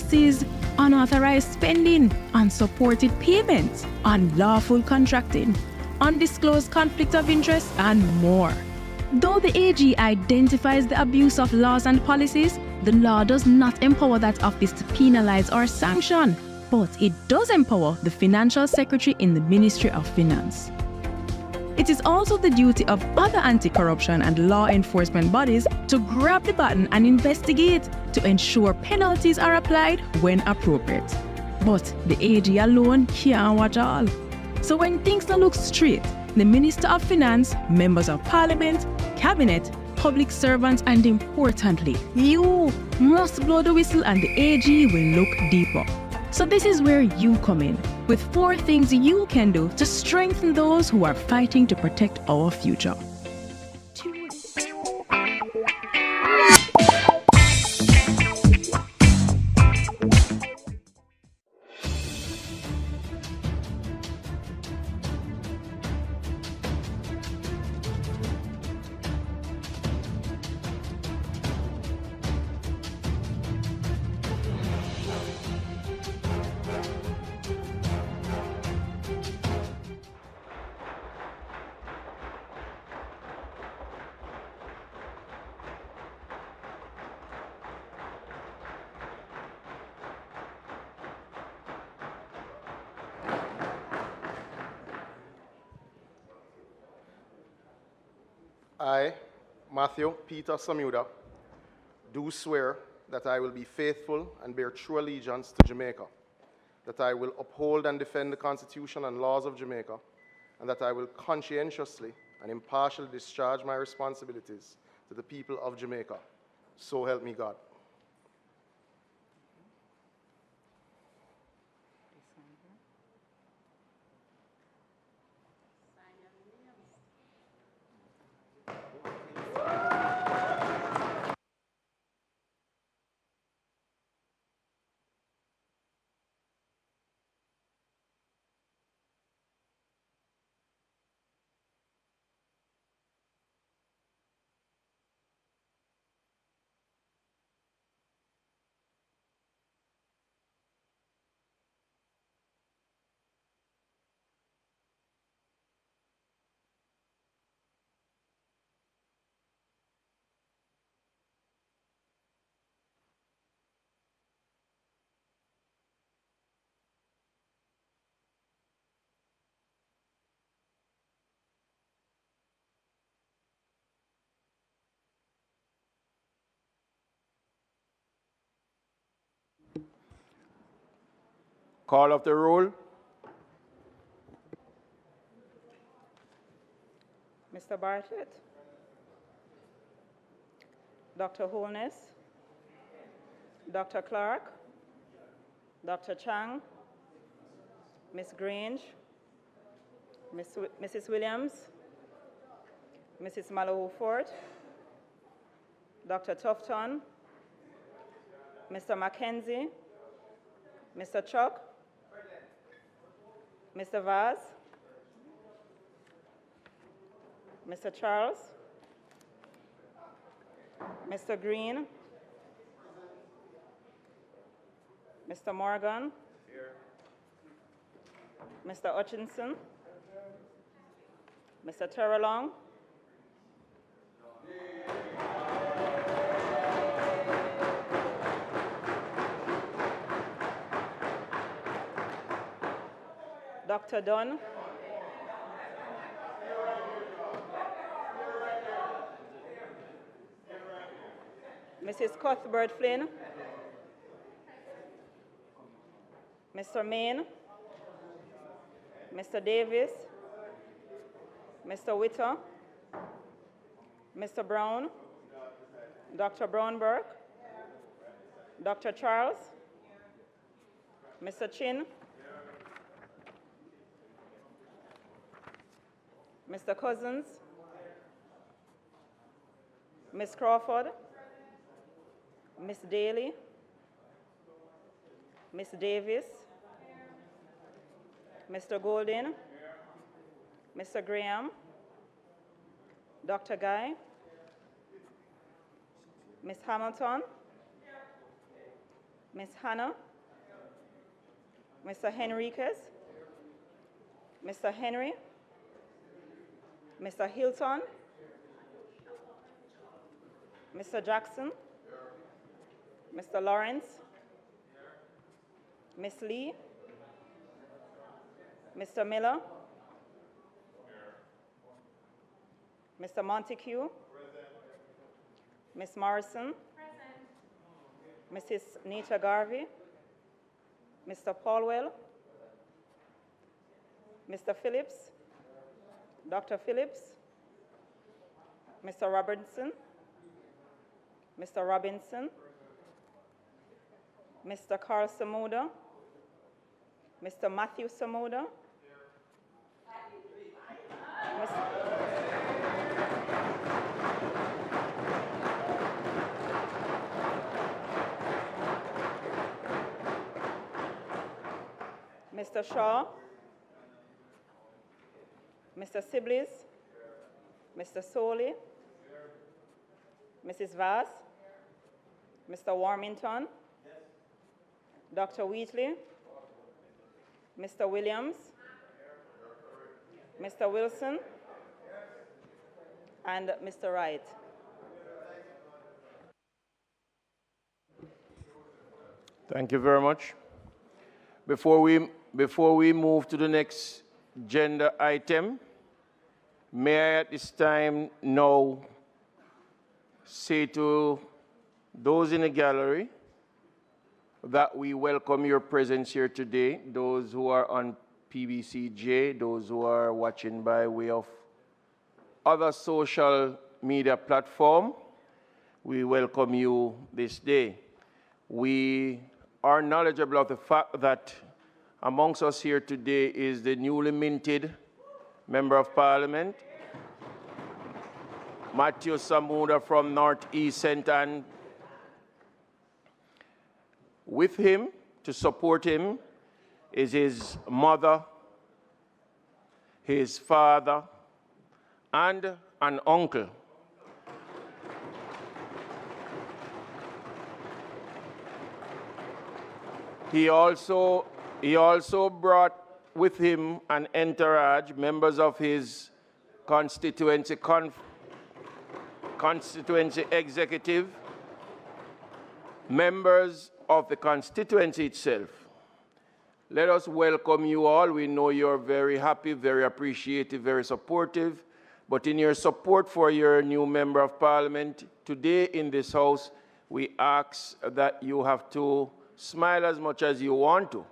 policies, unauthorized spending, unsupported payments, unlawful contracting, undisclosed conflict of interest, and more. Though the AG identifies the abuse of laws and policies, the law does not empower that office to penalize or sanction, but it does empower the Financial Secretary in the Ministry of Finance. It is also the duty of other anti-corruption and law enforcement bodies to grab the baton and investigate to ensure penalties are applied when appropriate. But the AG alone can't watch all. So when things don't look straight, the Minister of Finance, members of Parliament, Cabinet, public servants, and importantly, you must blow the whistle and the AG will look deeper. So this is where you come in, with 4 things you can do to strengthen those who are fighting to protect our future. I, Matthew Peter Samuda, do swear that I will be faithful and bear true allegiance to Jamaica, that I will uphold and defend the Constitution and laws of Jamaica, and that I will conscientiously and impartially discharge my responsibilities to the people of Jamaica. So help me God. Call of the roll. Mr. Bartlett, Dr. Holness, Dr. Clark, Dr. Chang, Ms. Grange, Mrs. Williams, Mrs. Mallow-Fort, Dr. Tufton, Mr. Mackenzie, Mr. Chuck, Mr. Vaz, Mr. Charles, Mr. Green, Mr. Morgan, here. Mr. Hutchinson, Mr. Terrelong, Dr. Dunn, Mrs. Cuthbert Flynn, Mr. Main, Mr. Davis, Mr. Witter, Mr. Brown, Dr. Brownberg, Dr. Charles, Mr. Chin, Mr. Cousins, Ms. Crawford, Ms. Daly, Ms. Davis, Mr. Golden, Mr. Graham, Dr. Guy, Ms. Hamilton, Ms. Hannah, Mr. Henriquez, Mr. Henry, Mr. Hilton, Mr. Jackson, Mr. Lawrence, Ms. Lee, Mr. Miller, Mr. Montague, Ms. Morrison, Mrs. Nita Garvey, Mr. Paulwell, Mr. Phillips, Dr. Phillips, Mr. Robertson, Mr. Robinson, Mr. Carl Samuda, Mr. Matthew Samuda, Mr. Shaw, Mr. Sibley's, Mr. Soley, Mrs. Vass, Mr. Warmington, Dr. Wheatley, Mr. Williams, Mr. Wilson, and Mr. Wright. Thank you very much. Before we move to the next agenda item, may I at this time now say to those in the gallery that we welcome your presence here today, those who are on PBCJ, those who are watching by way of other social media platform, we welcome you this day. We are knowledgeable of the fact that amongst us here today is the newly minted Member of Parliament, Matthew Samuda from Northeast St. Anne. With him, to support him, is his mother, his father, and an uncle. He also brought with him an entourage, members of his constituency executive, members of the constituency itself. Let us welcome you all. We know you're very happy, very appreciative, very supportive. But in your support for your new Member of Parliament, today in this House, we ask that you have to smile as much as you want to,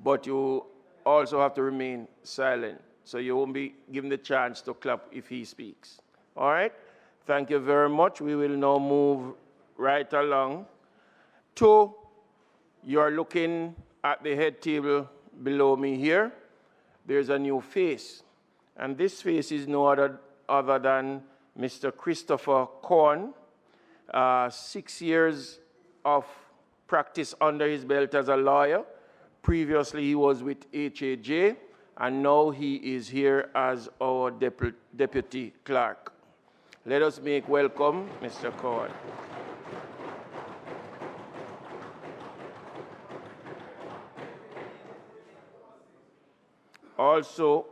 but you also have to remain silent, so you won't be given the chance to clap if he speaks. All right? Thank you very much. We will now move right along to, you're looking at the head table below me here. There's a new face, and this face is no other than Mr. Christopher Corn. 6 years of practice under his belt as a lawyer. Previously, he was with HAJ, and now he is here as our deputy clerk. Let us make welcome Mr. Corn. Also,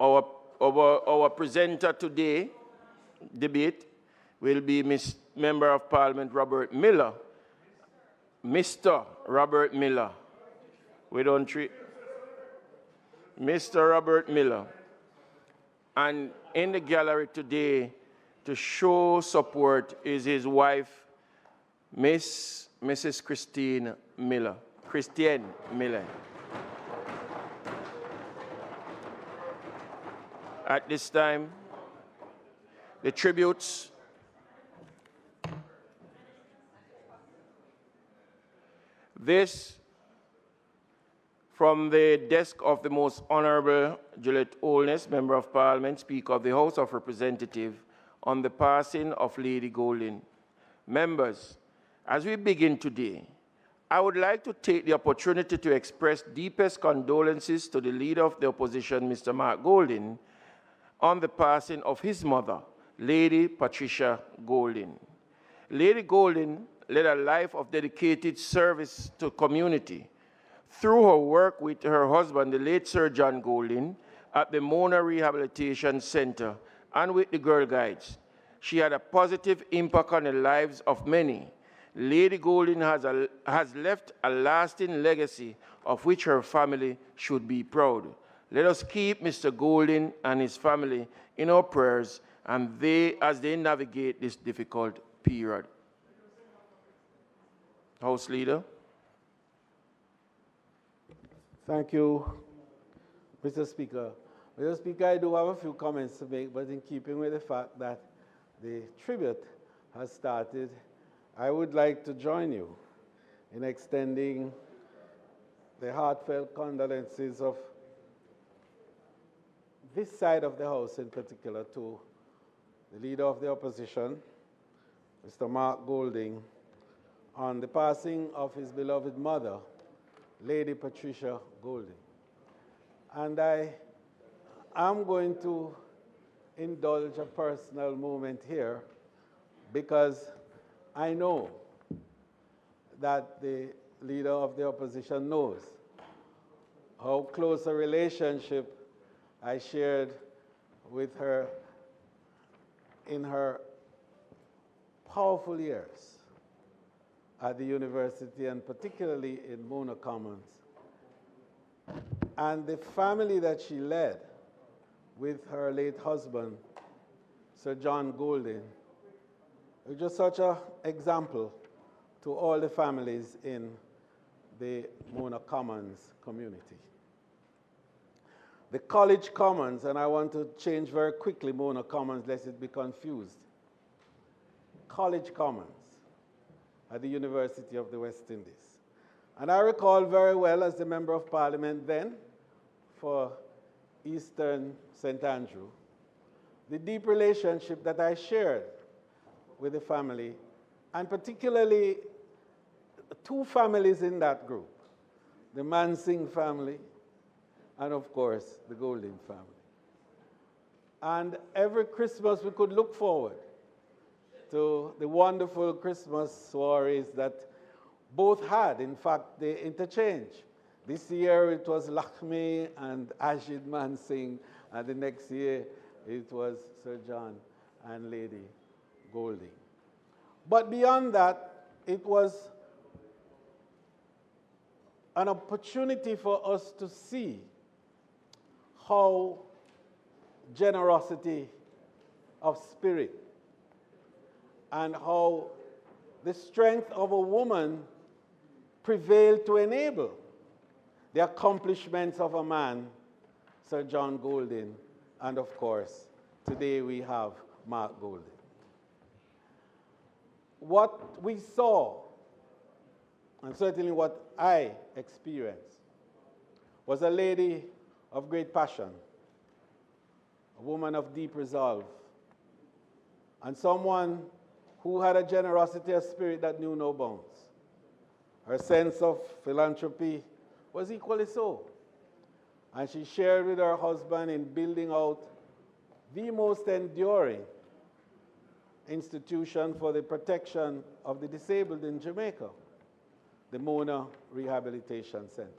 our presenter today, debate, will be Member of Parliament Robert Miller. Mr. Robert Miller. We don't treat Mr. Robert Miller. And in the gallery today, to show support, is his wife, Mrs. Christiane Miller. At this time, the tributes. This from the desk of the Most Honorable Juliet Holness, Member of Parliament, Speaker of the House of Representatives, on the passing of Lady Golding. Members, as we begin today, I would like to take the opportunity to express deepest condolences to the Leader of the Opposition, Mr. Mark Golding, on the passing of his mother, Lady Patricia Golding. Lady Golding led a life of dedicated service to community. Through her work with her husband, the late Sir John Golding, at the Mona Rehabilitation Center and with the Girl Guides, she had a positive impact on the lives of many. Lady Golding has left a lasting legacy of which her family should be proud. Let us keep Mr. Golding and his family in our prayers as they navigate this difficult period. House Leader. Thank you, Mr. Speaker. Mr. Speaker, I do have a few comments to make, but in keeping with the fact that the tribute has started, I would like to join you in extending the heartfelt condolences of this side of the House in particular to the Leader of the Opposition, Mr. Mark Golding, on the passing of his beloved mother, Lady Patricia Golding. And I am going to indulge a personal moment here because I know that the Leader of the Opposition knows how close a relationship I shared with her in her powerful years at the university, and particularly in Mona Commons. And the family that she led with her late husband, Sir John Golding, was just such an example to all the families in the Mona Commons community. The College Commons, and I want to change very quickly Mona Commons lest it be confused. College Commons at the University of the West Indies. And I recall very well as the Member of Parliament then for Eastern St. Andrew, the deep relationship that I shared with the family, and particularly two families in that group, the Mansingh family and of course the Golding family. And every Christmas we could look forward to the wonderful Christmas soirees that both had. In fact, they interchange. This year it was Lakshmi and Ajit Mansingh, and the next year it was Sir John and Lady Golding. But beyond that, it was an opportunity for us to see how generosity of spirit and how the strength of a woman prevailed to enable the accomplishments of a man, Sir John Golding, and of course, today we have Mark Golding. What we saw, and certainly what I experienced, was a lady of great passion, a woman of deep resolve, and someone who had a generosity of spirit that knew no bounds. Her sense of philanthropy was equally so. And she shared with her husband in building out the most enduring institution for the protection of the disabled in Jamaica, the Mona Rehabilitation Center.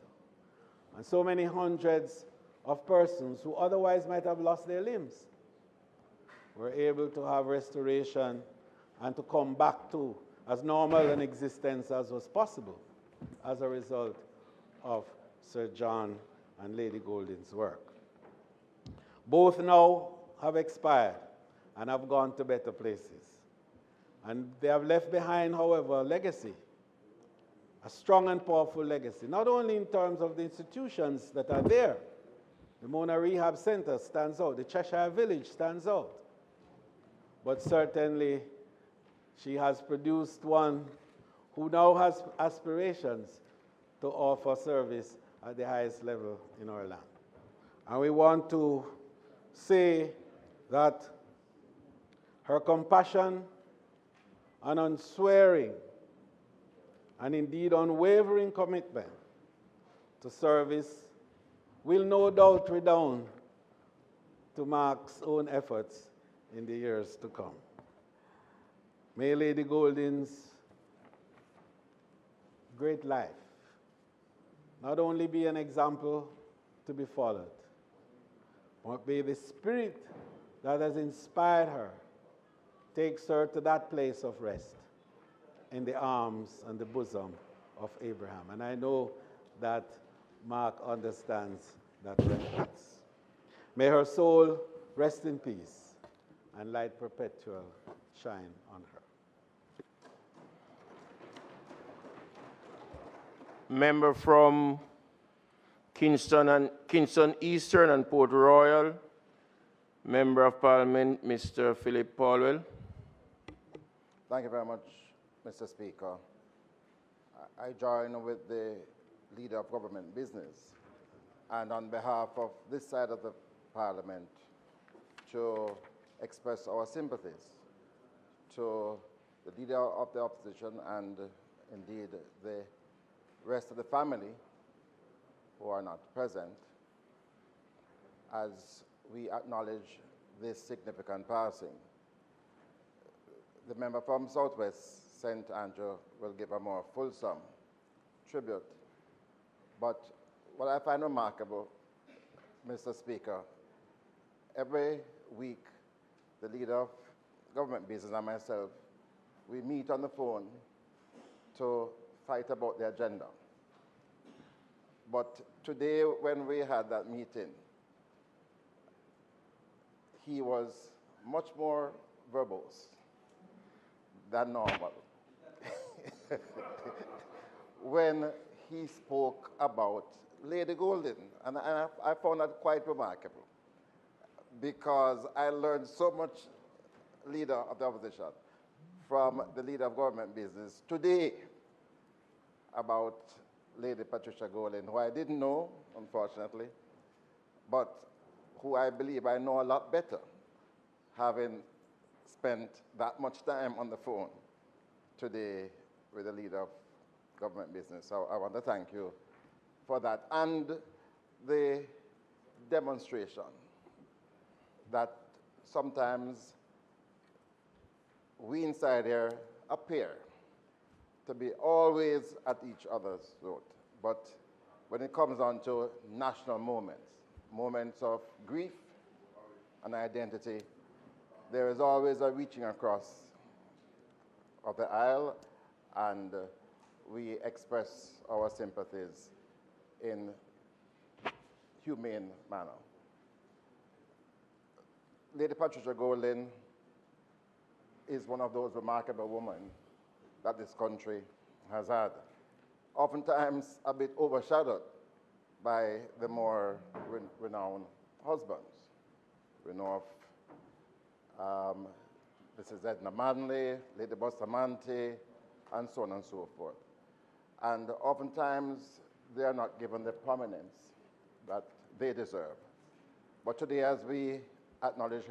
And so many hundreds of persons who otherwise might have lost their limbs were able to have restoration and to come back to as normal an existence as was possible as a result of Sir John and Lady Golding's work. Both now have expired and have gone to better places. And they have left behind, however, a legacy, a strong and powerful legacy, not only in terms of the institutions that are there. The Mona Rehab Center stands out, the Cheshire Village stands out, but certainly she has produced one who now has aspirations to offer service at the highest level in our land. And we want to say that her compassion and unswearing and indeed unwavering commitment to service will no doubt redound to Mark's own efforts in the years to come. May Lady Golding's great life. Not only be an example to be followed, but may the spirit that has inspired her takes her to that place of rest in the arms and the bosom of Abraham. And I know that Mark understands that reference. May her soul rest in peace and light perpetual shine on her. Member from Kingston Eastern and Port Royal, Member of Parliament, Mr. Philip Paulwell. Thank you very much, Mr. Speaker. I join with the Leader of Government Business and on behalf of this side of the Parliament to express our sympathies to the Leader of the Opposition and indeed the rest of the family who are not present as we acknowledge this significant passing. The member from Southwest St. Andrew will give a more fulsome tribute. But what I find remarkable, Mr. Speaker, every week the Leader of Government Business and myself, we meet on the phone to fight about the agenda. But today when we had that meeting, he was much more verbose than normal when he spoke about Lady Golden. And I found that quite remarkable because I learned so much, Leader of the Opposition, from the Leader of Government Business today about Lady Patricia Golden, who I didn't know, unfortunately, but who I believe I know a lot better, having spent that much time on the phone today with the Leader of Government Business. So I want to thank you for that. And the demonstration that sometimes we inside here appear to be always at each other's throat. But when it comes on to national moments of grief and identity, there is always a reaching across of the aisle, and we express our sympathies in humane manner. Lady Patricia Golden is one of those remarkable women that this country has had, oftentimes a bit overshadowed by the more renowned husbands. We know of Mrs. Edna Manley, Lady Bustamante, and so on and so forth. And oftentimes, they are not given the prominence that they deserve. But today, as we acknowledge her